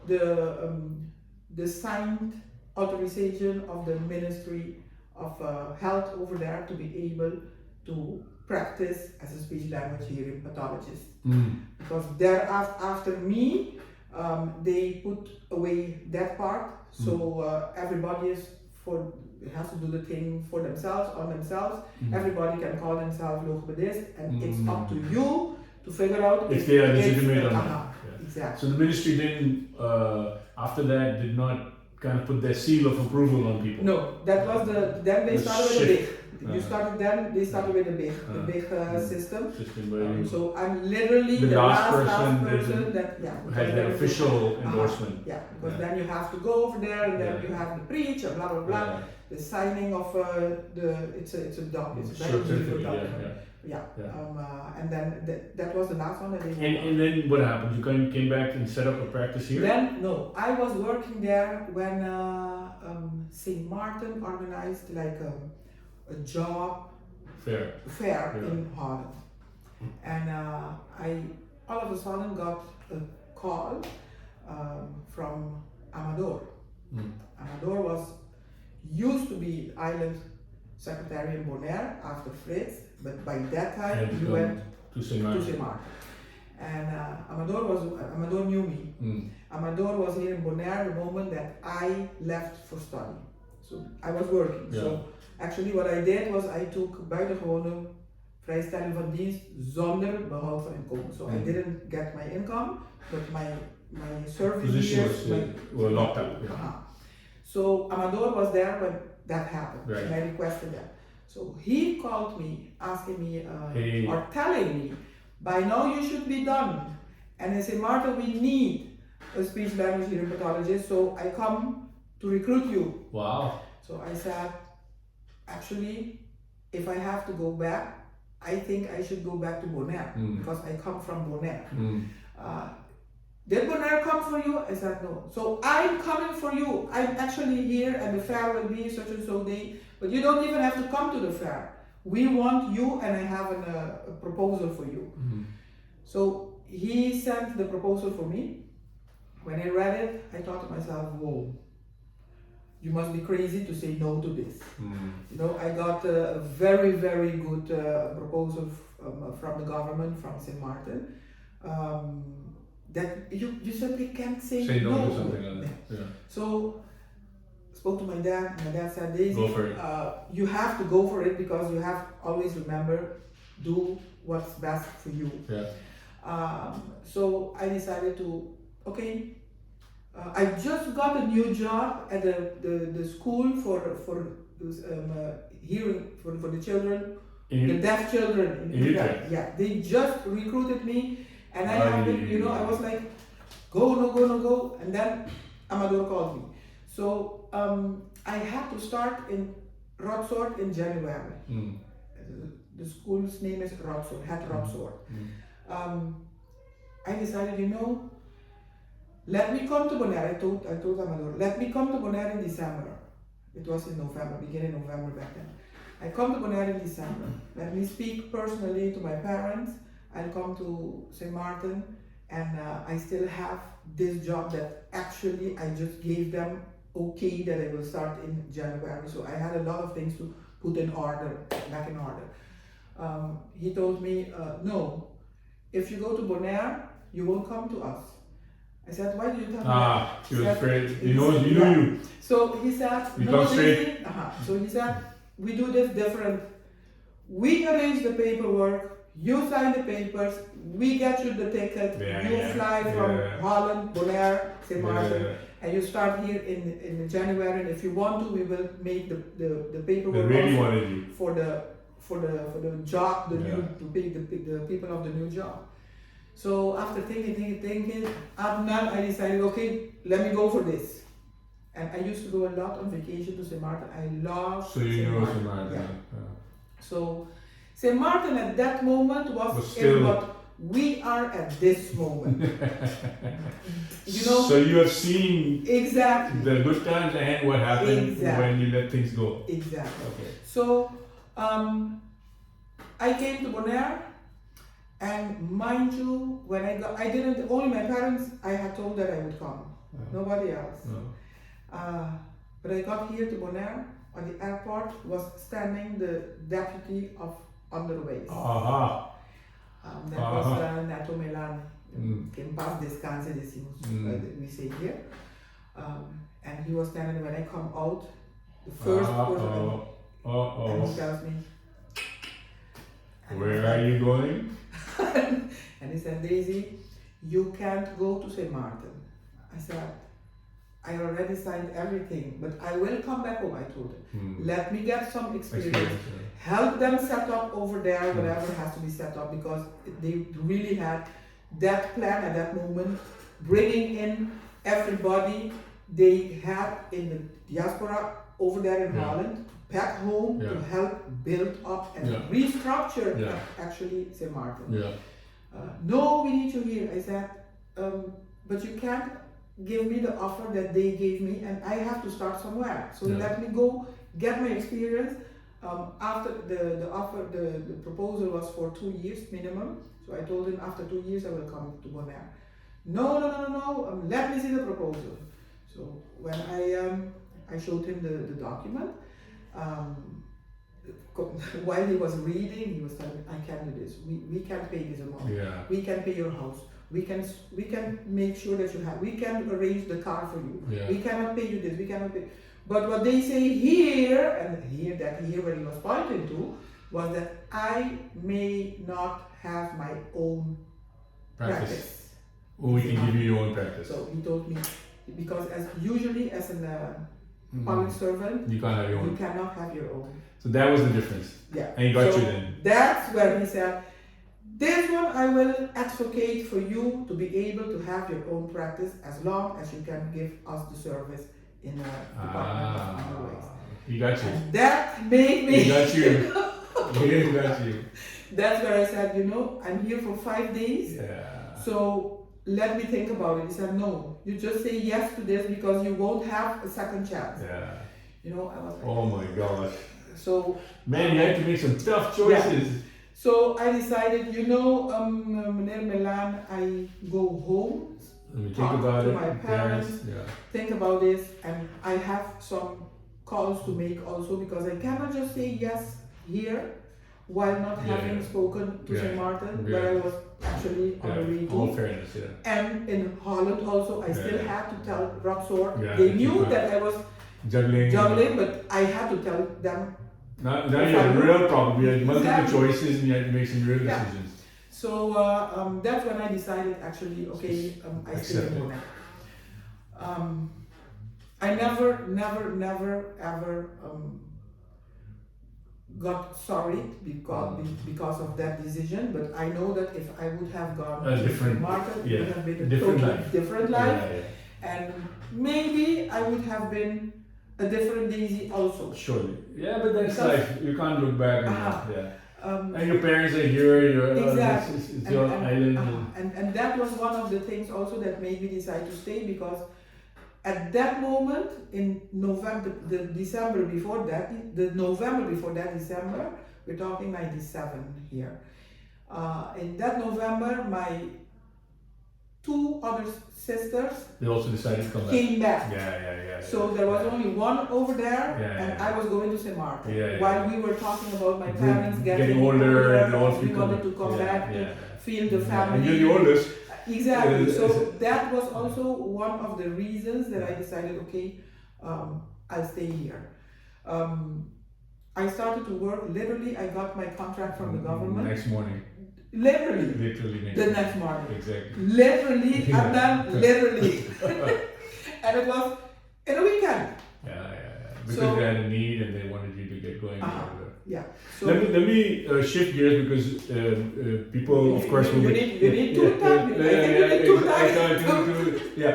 the signed authorization of the Ministry of Health over there to be able to practice as a speech language hearing pathologist. Because thereafter, after me, they put away that part, so everybody has to do the thing for themselves, on themselves. Everybody can call themselves logopedist, and it's up to you to figure out if they are legitimate or not. Yeah. Exactly. So the ministry didn't, after that, did not kind of put their seal of approval on people. No, that was then they started with the big. You started then, they started with the big system. So I'm literally the last person that had the official endorsement. Because then you have to go over there, and then you have to preach and blah blah blah. The signing of it's a document. It's a very beautiful document. And then that was the last one that they. And then what happened? You came back and set up a practice here? Then no, I was working there when St. Maarten organized like a job fair in Holland, and I all of a sudden got a call from Amador. Amador used to be island secretary in Bonaire after Fritz, but by that time he went to St. Maarten. And Amador knew me. Amador was here in Bonaire the moment that I left for study. So I was working. So actually what I did was I took buitengewone vrijstelling van dienst zonder behoud van inkomen. So I didn't get my income, but my service years were locked up. So Amador was there when that happened, and I requested that. So he called me, asking me or telling me, by now you should be done. And he said, Maarten, we need a speech language hearing pathologist, so I come to recruit you. Wow. So I said, actually, if I have to go back, I think I should go back to Bonaire, because I come from Bonaire. Did Bonaire come for you? I said no. So I'm coming for you. I'm actually here, and the fair will be such and so day, but you don't even have to come to the fair. We want you, and I have a proposal for you. So he sent the proposal for me. When I read it, I thought to myself, whoa, you must be crazy to say no to this. You know, I got a very, very good proposal from the government, from St. Maarten, that you simply can't say no to something like that. So spoke to my dad. My dad said, Daisy, go for it. You have to go for it, because you have always remember, do what's best for you. So I decided to, okay, I just got a new job at the school for hearing for the children, the deaf children in Utrecht. Yeah, they just recruited me, and I have been, I was like, go, and then Amador called me. So I had to start in Rotsort in January. The school's name is Rotsort, Het Rotsort. I decided, let me come to Bonaire. I told Amador, let me come to Bonaire in December. It was in November, beginning November back then. I come to Bonaire in December. Let me speak personally to my parents. I'll come to St. Maarten, and I still have this job that actually I just gave them okay that I will start in January. So I had a lot of things to put in order, back in order. He told me, no, if you go to Bonaire, you won't come to us. I said, why do you tell me? He was afraid. He knew you. So he said, So he said, we do this different. We arrange the paperwork, you sign the papers, we get you the ticket, you fly from Holland, Bonaire, St. Maarten, and you start here in January. And if you want to, we will make the paperwork for the job, the people of the new job. So after thinking, I decided, okay, let me go for this. And I used to go a lot on vacation to St. Maarten. I love St. Maarten. So St. Maarten at that moment was in what we are at this moment. So you have seen exactly the good times and what happened when you let things go. Exactly. Okay. So I came to Bonaire. And mind you, when I didn't, only my parents, I had told that I would come. Nobody else. But I got here to Bonaire, on the airport was standing the deputy of underways. That was Nato Melan. Que en paz descanse, decimos, we say here. And he was standing when I come out, the first person, and he tells me, where are you going? And he said, Daisy, you can't go to St. Maarten. I said, I already signed everything, but I will come back home, I told him. Let me get some experience. Help them set up over there, whatever has to be set up, because they really had that plan at that moment, bringing in everybody they had in the diaspora over there in Holland, back home to help build up and restructure actually St. Maarten. No, we need you here. I said, but you can't give me the offer that they gave me, and I have to start somewhere. So let me go get my experience. After the offer, the proposal was for 2 years minimum. So I told him after 2 years I will come to Bonaire. No. Let me see the proposal. So when I showed him the document, while he was reading, he was telling me, I can't do this. We can't pay this amount. We can pay your house. We can make sure that you have. We can arrange the car for you. We cannot pay you this. We cannot pay. But what they say here, and here where he was pointing to, was that I may not have my own practice. Or we can give you your own practice. So he told me, because usually as a public servant, you can't have your own. You cannot have your own. So that was the difference. Yeah. And he got you then. That's where he said, this one I will advocate for you to be able to have your own practice as long as you can give us the service in a department of underways. He got you. And that made me. He got you. He got you. That's where I said, I'm here for 5 days. So let me think about it. He said, no, you just say yes to this because you won't have a second chance. I was like, oh my gosh. So man, you had to make some tough choices. So I decided, Meneer Melan, I go home, talk to my parents, think about this, and I have some calls to make also, because I cannot just say yes here while not having spoken to St. Maarten, where I was actually on the radio. All fairness, And in Holland also, I still had to tell Roxor. They knew that I was juggling, but I had to tell them. Now you have a real problem. You had multiple choices and you had to make some real decisions. So that's when I decided actually, okay, I stay in Bonaire. I never ever got sorry because of that decision, but I know that if I would have gone to the market, it would have been a totally different life. And maybe I would have been a different Daisy also. Surely. Yeah, but that's life. You can't look back. And your parents are here, it's your island. And that was one of the things also that made me decide to stay, because at that moment in November, the November before that December, we're talking 97 here. In that November, my 2 other sisters they also decided to come back. Came back. So there was only one over there, and I was going to St. Maarten. While we were talking about my parents getting older, and we wanted to come back to feel the family. And you're the oldest. Exactly. So that was also one of the reasons that I decided, okay, I'll stay here. I started to work. Literally, I got my contract from the government. Next morning. Literally the next morning. Exactly. Literally, and then literally. And it was in a weekend. Because they had a need and they wanted you to get going. So let me shift gears, because people, of course, will you need 2 times.